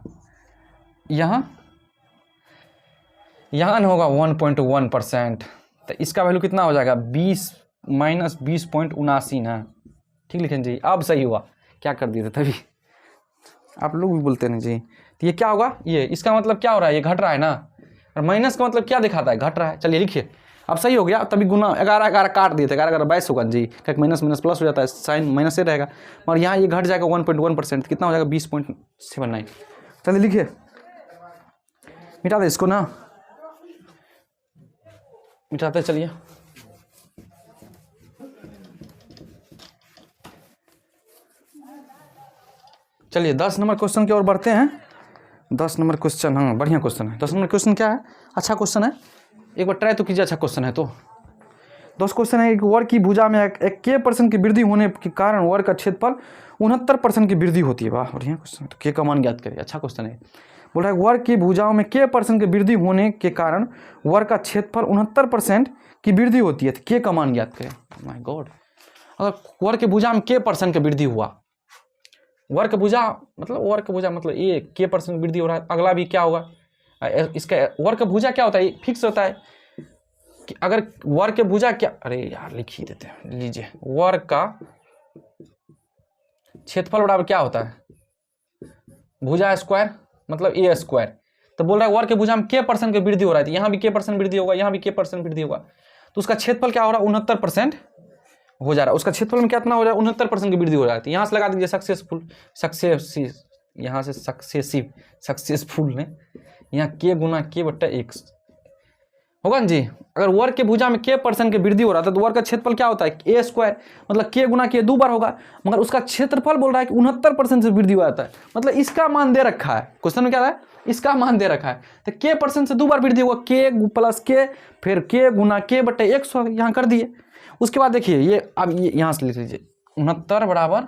यहाँ न होगा 1.1%, तो इसका वैल्यू कितना हो जाएगा 20 -20.79 ना, ठीक लिखें जी। अब सही हुआ, क्या कर दिए थे तभी, आप लोग भी बोलते नहीं जी। तो ये क्या होगा, ये इसका मतलब क्या हो रहा है, ये घट रहा है ना, और माइनस का मतलब क्या दिखाता है, घट रहा है। चलिए लिखिए, अब सही हो गया, तभी गुना 11 काट दिए थे, 11 22 होगा जी, क्या माइनस प्लस हो जाता है, साइन माइनस से रहेगा, और यहाँ ये घट जाएगा 1.1%, कितना हो जाएगा 20.79। चलिए लिखिए, मिटा दे इसको ना, मिटाते चलिए। चलिए 10 नंबर क्वेश्चन की ओर बढ़ते हैं। 10 नंबर क्वेश्चन, हाँ बढ़िया क्वेश्चन है। 10 नंबर क्वेश्चन क्या है, अच्छा क्वेश्चन है, एक बार ट्राई तो कीजिए, अच्छा क्वेश्चन है। तो 10 क्वेश्चन है, एक वर्ग की भुजा में 1% की वृद्धि होने के कारण वर्ग का क्षेत्रफल 69% की वृद्धि होती है। वाह बढ़िया क्वेश्चन है, तो के का मान ज्ञात करिए, अच्छा क्वेश्चन है। बोल रहा है वर्ग की भुजाओं में k% की वृद्धि होने के कारण वर्ग का क्षेत्रफल 69% की वृद्धि होती है, तो के का मान ज्ञात करें। माय गॉड, अगर वर्ग के भुजा में k% का वृद्धि हुआ, वर्ग भुजा मतलब ये k% वृद्धि हो रहा है, अगला भी क्या होगा, इसका वर्ग का भुजा क्या होता है, फिक्स होता है कि अगर वर्ग के भुजा क्या, अरे यार लिख ही देते हैं, लीजिए वर्ग का क्षेत्रफल बराबर क्या होता है, भुजा स्क्वायर मतलब a स्क्वायर। तो बोल रहा है वर्ग के भुजा में k% की वृद्धि हो रहा है, यहाँ भी k% वृद्धि होगा, यहाँ भी k% वृद्धि होगा, तो उसका क्षेत्रफल क्या हो रहा है 69% हो जा रहा है। उसका क्षेत्रफल में कितना हो रहा है 69% की वृद्धि हो जाती है। यहाँ से लगा दीजिए यहाँ से सक्सेसफुल ने यहाँ k गुना k/x होगा ना जी। अगर वर्ग के भुजा में k% की वृद्धि हो रहा था तो वर्ग का क्षेत्रफल क्या होता है a स्क्वायर, मतलब k गुना k 2 बार होगा, मगर उसका क्षेत्रफल बोल रहा है कि 69% से वृद्धि हो जाता है, मतलब इसका मान दे रखा है, क्वेश्चन में क्या है इसका मान दे रखा है, तो k% से 2 बार वृद्धि होगा, k प्लस k फिर k गुना k/x यहाँ कर दिए। उसके बाद देखिए ये अब ये यहाँ से लिख लीजिए 69 बराबर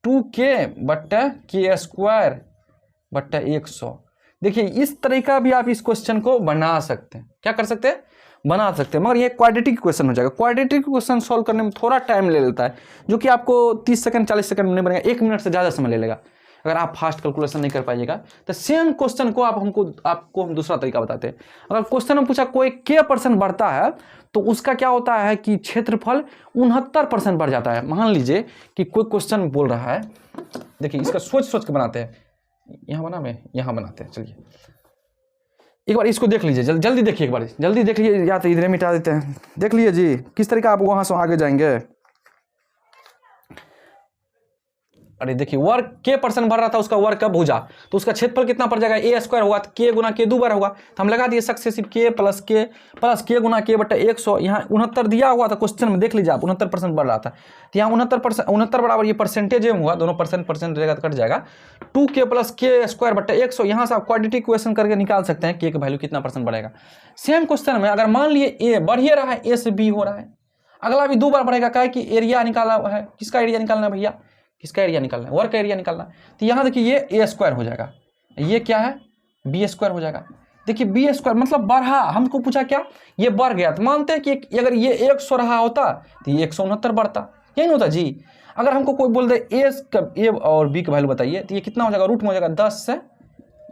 2k/k²/100। देखिए इस तरीका भी आप इस क्वेश्चन को बना सकते हैं, क्या कर सकते हैं बना सकते हैं, मगर ये क्वाड्रेटिक क्वेश्चन हो जाएगा। क्वाड्रेटिक क्वेश्चन सॉल्व करने में थोड़ा टाइम ले लेता है, जो कि आपको 30 सेकंड 40 सेकंड में नहीं बनेगा, 1 मिनट से ज़्यादा समय ले लेगा अगर आप फास्ट कैलकुलेशन नहीं कर पाइएगा। तो सेम क्वेश्चन को आपको हम दूसरा तरीका बताते हैं। अगर क्वेश्चन में पूछा कोई k% बढ़ता है तो उसका क्या होता है कि क्षेत्रफल 69% बढ़ जाता है। मान लीजिए कि कोई क्वेश्चन बोल रहा है, देखिए इसका सोच के बनाते हैं, यहाँ बनाते हैं। चलिए एक बार इसको देख लीजिए, जल्दी देखिए, एक बार जल्दी देख लीजिए, या तो इधर मिटा देते हैं, देख लीजिए जी किस तरीका आप वहां से आगे जाएंगे। अरे देखिए वर्ग k% भर रहा था, उसका वर्ग का भुजा, तो उसका क्षेत्रफल कितना पड़ जाएगा a स्क्वायर होगा, तो k गुना k 2 बार होगा, तो हम लगा दिए सक्सेसिव k प्लस k गुना k/100। यहाँ 69 दिया हुआ था क्वेश्चन में, देख लीजिए आप 69% बढ़ रहा था, तो यहाँ 69 बराबर ये परसेंटेज में हुआ, दोनों परसेंट रहेगा तो कट जाएगा 2k प्लस k²/100। यहाँ से आप क्वाड्रेटिक इक्वेशन करके निकाल सकते हैं k का वैल्यू कितना % बढ़ेगा। सेम क्वेश्चन में अगर मान लिए a बढ़ ही रहा है, a से b हो रहा है, अगला भी 2 बार बढ़ेगा, क्या है कि एरिया निकाला है, किसका एरिया निकालना है भैया, किसका एरिया निकालना है, वर्ग का एरिया निकालना है। तो यहाँ देखिए ये a स्क्वायर हो जाएगा, ये क्या है b स्क्वायर हो जाएगा। देखिए b स्क्वायर मतलब बढ़ा, हमको पूछा क्या ये बढ़ गया, तो मानते हैं कि अगर ये 100 रहा होता तो ये 169 बढ़ता, यही नहीं होता जी। अगर हमको कोई बोल दे a और b का वैल्यू बताइए, तो ये कितना हो जाएगा, रूट में हो जाएगा 10 से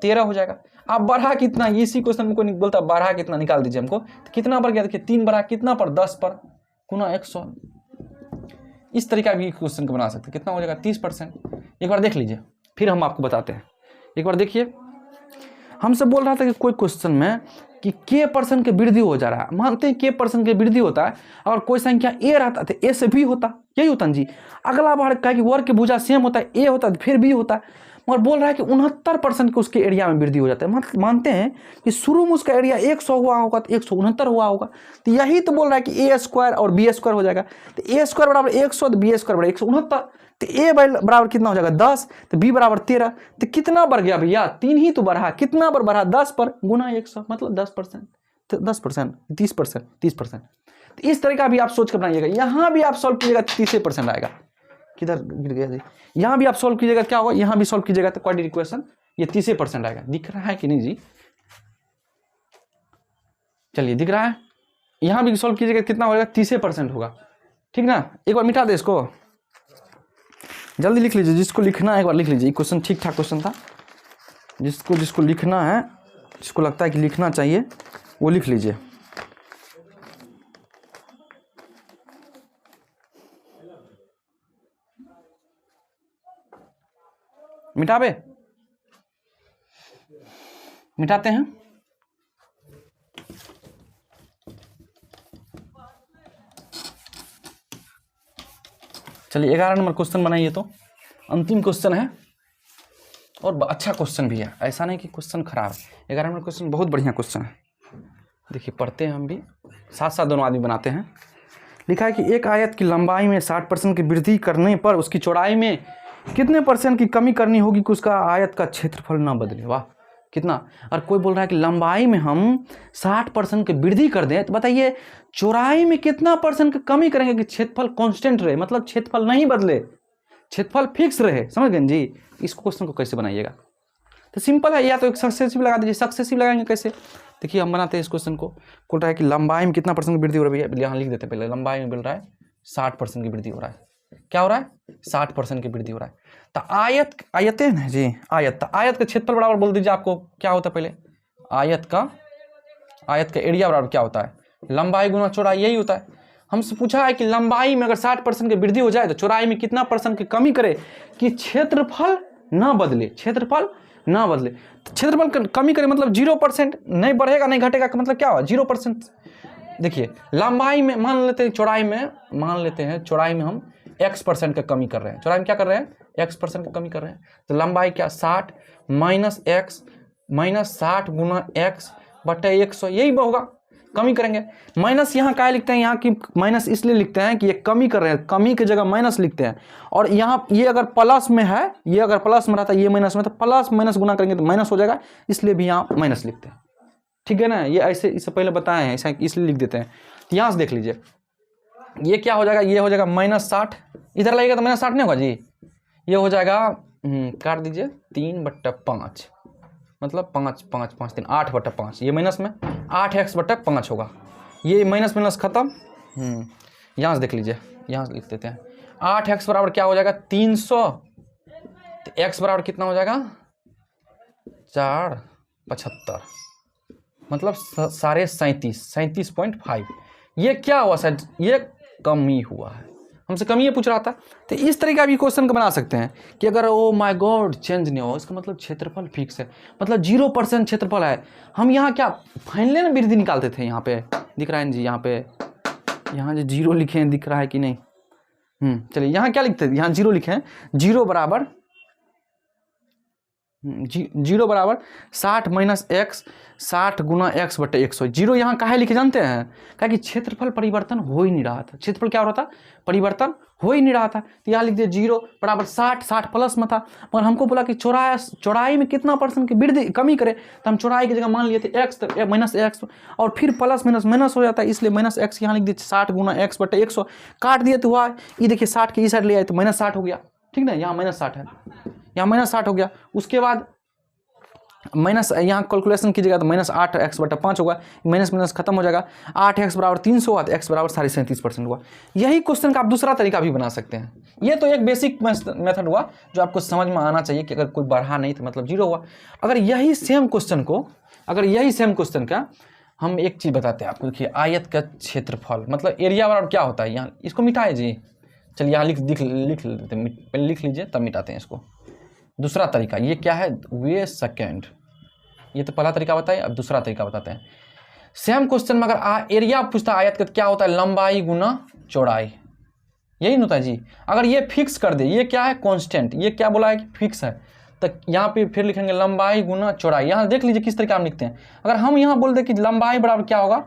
13 हो जाएगा। आप बढ़ा कितना, इसी क्वेश्चन में कोई बोलता बढ़ा कितना निकाल दीजिए हमको, तो कितना बढ़ गया, देखिए 3 बढ़ा कितना पर 10 पर गुना 100। इस तरीका भी क्वेश्चन को बना सकते हैं, कितना हो जाएगा 30%। एक बार देख लीजिए, फिर हम आपको बताते हैं। एक बार देखिए, हमसे बोल रहा था कि कोई क्वेश्चन में कि k% की वृद्धि हो जा रहा है, मानते हैं k% की वृद्धि होता है, और कोई संख्या a रहता तो a से b होता, यही होता ना जी। अगला बार कहा कि वर्ग के भुजा सेम होता है, a होता है फिर b होता है, मगर बोल रहा है कि 69% के उसके एरिया में वृद्धि हो जाता है। मतलब मानते हैं कि शुरू में उसका एरिया 100 हुआ होगा तो 169 हुआ होगा, तो यही तो बोल रहा है कि a स्क्वायर और b स्क्वायर हो जाएगा, तो a स्क्वायर बराबर 100 तो b स्क्वायर बराबर 169, तो a बराबर कितना हो जाएगा 10, तो b बराबर 13, तो कितना बढ़ गया भैया 3 ही तो बढ़ा, कितना पर बढ़ा 10 पर गुना 100, मतलब 10%, तो 10% 30%। तो इस तरीका भी आप सोच कर बनाइएगा। यहाँ भी आप सॉल्व कीजिएगा 30% आएगा, किधर गिर गया जी, यहाँ भी आप सॉल्व कीजिएगा क्या होगा, यहाँ भी सॉल्व कीजिएगा तो क्वाड्रेटिक इक्वेशन ये 30% आएगा। दिख रहा है कि नहीं जी, चलिए दिख रहा है, यहाँ भी सॉल्व कीजिएगा कितना होगा 30% होगा, ठीक ना। एक बार मिटा दे इसको, जल्दी लिख लीजिए, जिसको लिखना है एक बार लिख लीजिए। क्वेश्चन ठीक ठाक क्वेश्चन था, जिसको लिखना है, जिसको लगता है कि लिखना चाहिए वो लिख लीजिए। मिटाते हैं। चलिए 11 नंबर क्वेश्चन बनाइए, तो अंतिम क्वेश्चन है और अच्छा क्वेश्चन भी है, ऐसा नहीं कि क्वेश्चन खराब है। 11 नंबर क्वेश्चन बहुत बढ़िया क्वेश्चन है, देखिए पढ़ते हैं हम भी साथ साथ, दोनों आदमी बनाते हैं। लिखा है कि एक आयत की लंबाई में 60% की वृद्धि करने पर उसकी चौड़ाई में कितने % की कमी करनी होगी कि उसका आयत का क्षेत्रफल ना बदले। वाह कितना। और कोई बोल रहा है कि लंबाई में हम 60% की वृद्धि कर दें, तो बताइए चौड़ाई में कितना % की कमी करेंगे कि क्षेत्रफल कांस्टेंट रहे, मतलब क्षेत्रफल नहीं बदले, क्षेत्रफल फिक्स रहे। समझ गए जी। इस क्वेश्चन को कैसे बनाइएगा, तो सिंपल है, या तो एक सक्सेसिव लगा दीजिए। सक्सेसिव लगाएंगे कैसे, देखिए हम बनाते हैं इस क्वेश्चन को। बोल रहा है कि लंबाई में कितना % की वृद्धि हो रही है, यहाँ लिख देते हैं पहले, लंबाई में बोल रहा है 60% की वृद्धि हो रहा है। क्या हो रहा है? 60% की वृद्धि हो रहा है। तो आयत है ना जी, आयत, तो आयत का क्षेत्रफल बराबर बोल दीजिए आपको क्या होता है पहले, आयत का एरिया बराबर क्या होता है, लंबाई गुना चौड़ाई, यही होता है। हमसे पूछा है कि लंबाई में अगर 60% की वृद्धि हो जाए तो चौड़ाई में कितना % की कमी करे कि क्षेत्रफल ना बदले, क्षेत्रफल ना बदले। तो क्षेत्रफल कमी करे मतलब 0%, नहीं बढ़ेगा नहीं घटेगा का मतलब क्या हुआ, 0%। देखिए लंबाई में मान लेते हैं, चौड़ाई में हम x% का कमी कर रहे हैं, चौड़ाई में क्या कर रहे हैं, x% का कमी कर रहे हैं। तो लंबाई क्या, 60 माइनस x माइनस 60 गुना x बटे 100, यही होगा, कमी करेंगे। माइनस यहाँ क्या लिखते हैं, यहाँ की माइनस इसलिए लिखते हैं कि ये कमी कर रहे हैं, कमी की जगह माइनस लिखते हैं। और यहाँ ये अगर प्लस में है, ये अगर प्लस में रहता है, ये माइनस में, तो प्लस माइनस गुना करेंगे तो माइनस हो जाएगा, इसलिए भी यहाँ माइनस लिखते हैं। ठीक है ना, ये ऐसे इससे पहले बताए हैं, ऐसा इसलिए लिख देते हैं। तो यहाँ से देख लीजिए ये क्या हो जाएगा, ये हो जाएगा -60, इधर लगेगा तो -60 नहीं होगा जी, ये हो जाएगा काट दीजिए 3/5, मतलब 5 5 5 3 8/5, ये माइनस में 8x/5 होगा, ये माइनस माइनस खत्म। यहाँ से देख लीजिए, यहाँ से लिख देते हैं 8x बराबर क्या हो जाएगा 300, तो x बराबर कितना हो जाएगा 475, मतलब 37.5। ये क्या हुआ सर, ये कमी हुआ है, हमसे कमी ये पूछ रहा था। तो इस तरीके का भी क्वेश्चन को बना सकते हैं कि अगर ओ माय गॉड चेंज नहीं हो, इसका मतलब क्षेत्रफल फिक्स है, मतलब 0% क्षेत्रफल है। हम यहाँ क्या फाइनल ना वृद्धि निकालते थे, यहाँ पे दिख रहा है जी, यहाँ जो 0 लिखे हैं दिख रहा है कि नहीं, चलिए यहाँ क्या लिखते हैं, यहाँ 0 लिखे हैं, 0 बराबर 60 माइनस x 60 गुना x बटे 100। 0 यहाँ काहे लिखे जानते हैं, क्या कि क्षेत्रफल परिवर्तन हो ही नहीं रहा था, क्षेत्रफल क्या हो रहा था, परिवर्तन हो ही नहीं रहा था। तो यहाँ लिख दिया 0 बराबर 60 प्लस में था, मगर हमको बोला कि चौड़ाई में कितना % की वृद्धि कमी करे, तो हम चौड़ाई की जगह मान लिए थे x माइनस x, और फिर प्लस माइनस माइनस हो जाता है, इसलिए -x यहाँ लिख दिए 60 गुना x बटे 100, काट दिए तो हुआ ये देखिए 60 के इस साइड ले आए तो -60 हो गया, ठीक ना, यहाँ -60 है, यहाँ -60 हो गया। उसके बाद माइनस यहाँ कैलकुलेशन कीजिएगा तो -8x/5 होगा, माइनस माइनस खत्म हो जाएगा, 8x बराबर 300 हुआ तो x बराबर 37.5% हुआ। यही क्वेश्चन का आप दूसरा तरीका भी बना सकते हैं। ये तो एक बेसिक मेथड हुआ जो आपको समझ में आना चाहिए कि अगर कोई बढ़ा नहीं तो मतलब 0 हुआ। अगर यही सेम क्वेश्चन का हम एक चीज़ बताते हैं आपको, देखिए आयत का क्षेत्रफल मतलब एरिया बराबर क्या होता है, यहाँ इसको मिटाए जी, चलिए यहाँ लिख लीजिए तब मिटाते हैं इसको। दूसरा तरीका ये क्या है, वे सेकेंड, ये तो पहला तरीका बताइए, अब दूसरा तरीका बताते हैं। सेम क्वेश्चन में अगर एरिया पूछता है आयत का, क्या होता है, लंबाई गुना चौड़ाई, यही नहीं होता है जी। अगर ये फिक्स कर दे, ये क्या है कांस्टेंट, ये क्या बोला है कि फिक्स है, तो यहाँ पे फिर लिखेंगे लंबाई गुना चौड़ाई। यहाँ देख लीजिए किस तरीके हम लिखते हैं। अगर हम यहाँ बोल दे कि लंबाई बराबर क्या होगा,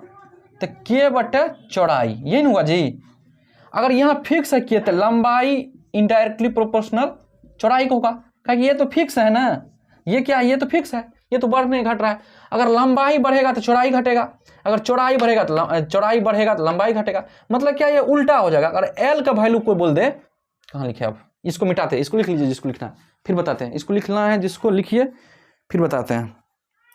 तो k बटे चौड़ाई, यही नहीं होगा जी। अगर यहाँ फिक्स है k, तो लंबाई इनडायरेक्टली प्रोपोर्शनल चौड़ाई को होगा, क्योंकि ये तो फिक्स है ना, ये क्या है, ये तो फिक्स है, ये तो बढ़ नहीं घट रहा है। अगर लंबाई बढ़ेगा तो चौड़ाई घटेगा, अगर चौड़ाई बढ़ेगा तो लंबाई घटेगा, मतलब क्या ये उल्टा हो जाएगा। अगर एल का वैल्यू कोई बोल दे, कहाँ लिखे आप, इसको मिटाते हैं, इसको लिख लीजिए जिसको लिखना है, फिर बताते हैं, इसको लिखना है जिसको लिखिए फिर बताते हैं,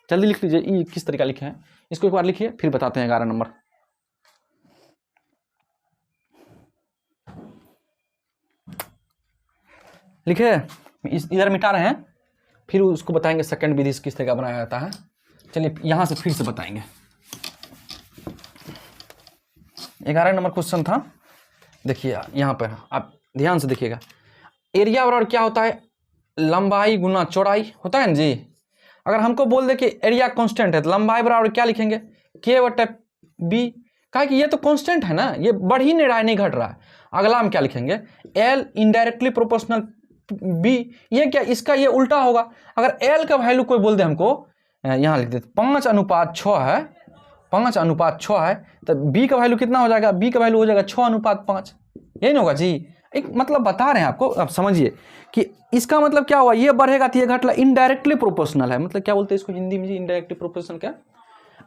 जल्दी लिख लीजिए ये किस तरीका लिखे हैं, इसको एक बार लिखिए फिर बताते हैं। 11 नंबर लिखे, इधर मिटा रहे हैं, फिर उसको बताएंगे सेकंड विधि किस तरह का बनाया जाता है। चलिए यहाँ से फिर से बताएंगे। 11 नंबर क्वेश्चन था, देखिए यहाँ पर आप ध्यान से देखिएगा। एरिया बराबर क्या होता है, लंबाई गुना चौड़ाई होता है ना जी। अगर हमको बोल दे कि एरिया कांस्टेंट है तो लंबाई बराबर क्या लिखेंगे, k बटे b, कहा कि ये तो कांस्टेंट है ना, ये बढ़ ही नहीं रहा है, नहीं घट रहा है। अगला हम क्या लिखेंगे, l इनडायरेक्टली प्रोपोर्शनल b, ये क्या, इसका ये उल्टा होगा। अगर l का वैल्यू कोई बोल दे हमको, यहाँ लिख देते 5:6 है, 5:6 है, तो b का वैल्यू कितना हो जाएगा, b का वैल्यू हो जाएगा 6:5, यही नहीं होगा जी। एक मतलब बता रहे हैं आपको, आप समझिए कि इसका मतलब क्या हुआ, ये बढ़ेगा तो ये घटला, इनडायरेक्टली प्रोपोर्शनल है, मतलब क्या बोलते हैं इसको हिंदी में जी, इनडायरेक्टली प्रोपोर्शनल क्या,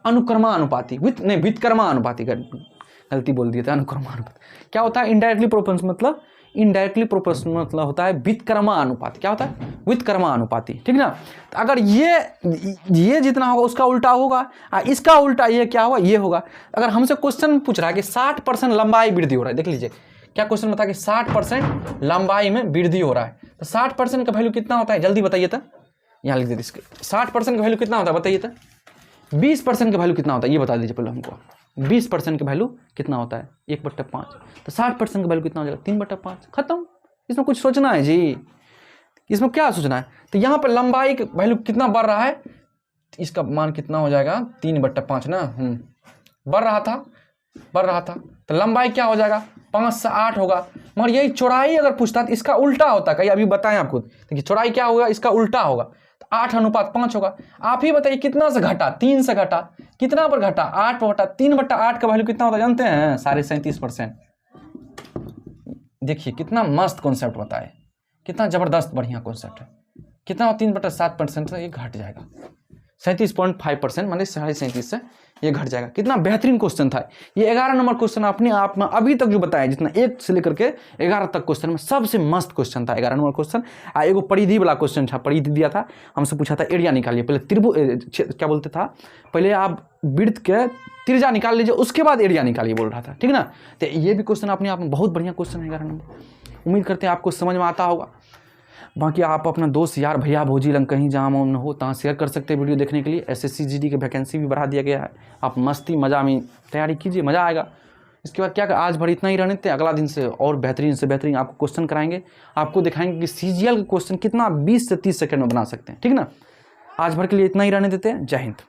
अनुक्रमानुपाती, व्युत्क्रमानुपाती, गलती बोल दिया था, अनुक्रमानुपाती क्या होता है, इनडायरेक्टली प्रोपोर्शनल मतलब, इनडायरेक्टली प्रोपोर्शनल मतलब होता है व्युत्क्रमानुपाती, क्या होता है, व्युत्क्रमानुपाती, ठीक ना। तो अगर ये जितना होगा उसका उल्टा होगा, इसका उल्टा ये क्या होगा, ये होगा। अगर हमसे क्वेश्चन पूछ रहा है कि 60% लंबाई वृद्धि हो रहा है, देख लीजिए क्या क्वेश्चन बता कि 60% लंबाई में वृद्धि हो रहा है। तो 60% का वैल्यू कितना होता है, जल्दी बताइए तो, यहाँ लिख देते इसके। 60% का वैल्यू कितना होता है बताइए तो। 20% का वैल्यू कितना होता है ये बता दीजिए पहले हमको। 20% का वैल्यू कितना होता है 1/5। तो 60% का वैल्यू कितना हो जाएगा 3/5। खत्म। इसमें कुछ सोचना है जी, इसमें क्या सोचना है। तो यहाँ पर लंबाई का वैल्यू कितना बढ़ रहा है, इसका मान कितना हो जाएगा 3/5 ना। बढ़ रहा था तो लंबाई क्या हो जाएगा 5 से 8 होगा। मगर यही चौड़ाई अगर पूछता तो इसका उल्टा होता। कहीं अभी बताएं आपको, देखिए चौड़ाई क्या होगा, इसका उल्टा होगा। तो 8:5 होगा। आप ही बताइए कितना से घटा, 3 से घटा, कितना पर घटा 8 पर घटा। 3/8 का वैल्यू कितना होता है जानते हैं 37.5%। देखिए कितना मस्त कॉन्सेप्ट बताए, कितना जबरदस्त बढ़िया कॉन्सेप्ट है। कितना 3/7% से ये घट जाएगा 37.5%, माने 37.5 से ये घट जाएगा। कितना बेहतरीन क्वेश्चन था ये। 11 नंबर क्वेश्चन अपने आप में अभी तक जो बताया, जितना 1 से लेकर के 11 तक क्वेश्चन में सबसे मस्त क्वेश्चन था 11 नंबर क्वेश्चन। एगो परिधि वाला क्वेश्चन था, परिधि दिया था, हमसे पूछा था एरिया निकालिए। पहले क्या बोलते था, पहले आप वृत्त के त्रिज्या निकाल लीजिए, उसके बाद एरिया निकालिए बोल रहा था, ठीक ना। तो ये भी क्वेश्चन अपने आप में बहुत बढ़िया क्वेश्चन है 11 नंबर। उम्मीद करते हैं आपको समझ में आता होगा। बाकी आप अपना दोस्त यार भैया भौजी लंग कहीं जहाँ मन हो तहाँ शेयर कर सकते हैं वीडियो देखने के लिए। SSC GD की वैकेंसी भी बढ़ा दिया गया है। आप मस्ती मज़ा में तैयारी कीजिए, मज़ा आएगा। इसके बाद क्या आज भर इतना ही रहने थे, अगला दिन से और बेहतरीन से बेहतरीन आपको क्वेश्चन कराएंगे, आपको दिखाएंगे कि CGL का क्वेश्चन कितना 20 से 30 सेकंड में बना सकते हैं, ठीक ना। आज भर के लिए इतना ही रहने देते हैं। जय हिंद।